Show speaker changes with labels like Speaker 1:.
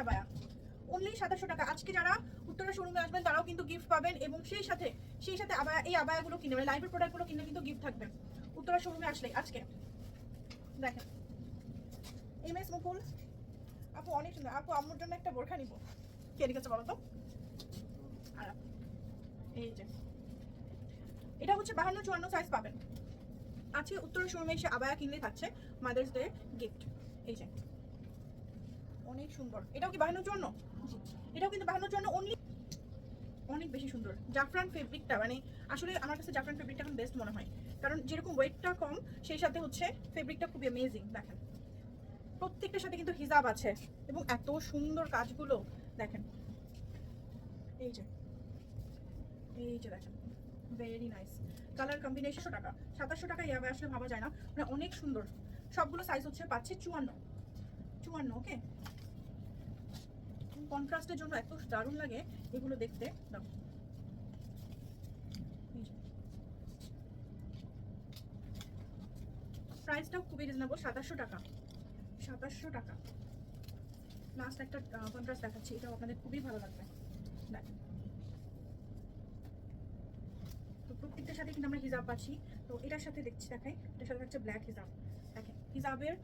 Speaker 1: Abaya, only 2700 টাকা। আজকে যারা উত্তরা শোরুমে আসবেন তারাও কিন্তু গিফট পাবেন, এবং সেই সাথে আবায়া, এই আবায়াগুলো কিনে মানে লাইভের প্রোডাক্টগুলো কিনলে কিন্তু গিফট থাকবে উত্তরা শোরুমে আসলে। আজকে দেখেন এমএস মুকুল আপু অনেক সুন্দর। আপু আম্মুর জন্য একটা বোরখা নিব, কে রেখেছে বলো তো। আর এই যে এটা হচ্ছে 52-54 সাইজ পাবেন। আজকে উত্তরা শোরুমে এসে আবায়া কিনলে থাকছে মাদার্স ডে গিফট। এই যে অনেক সুন্দর, এটাও কি 52-54? জি, এটাও কিন্তু 52-54 অনলি। অনেক বেশি সুন্দর জাফরান ফেব্রিকটা, মানে আসলে আমার কাছে জাফরান ফেব্রিকটা এখন বেস্ট মনে হয়, কারণ যেরকম ওয়েটটা কম সেই সাথে হচ্ছে ফেব্রিকটা খুবই অ্যামেজিং। দেখেন প্রত্যেকটার সাথে কিন্তু হিজাব আছে, এবং এত সুন্দর কাজগুলো দেখেন। এই যে দেখেন ভেরি নাইস কালার কম্বিনেশন। টাকা 2700 টাকা ইয়াবে আসলে ভাবা যায় না, মানে অনেক সুন্দর। সবগুলো সাইজ হচ্ছে পাচ্ছে 54। ওকে, কন্ট্রাস্টের জন্য এত দারুণ লাগে এগুলো দেখতে। দাও প্রাইসটাও খুবই রিজনেবল, 2700 টাকা। 2700 টাকা। লাস্ট একটা কন্ট্রাস্ট দেখাচ্ছি, এটাও আপনাদের খুবই ভালো লাগবে। দেখেন তো প্রত্যেকটার সাথে কিন্তু আমরা হিজাব পাচ্ছি। তো এটার সাথে দেখাই, এটার সাথে হচ্ছে ব্ল্যাক হিজাব। দেখেন হিজাবের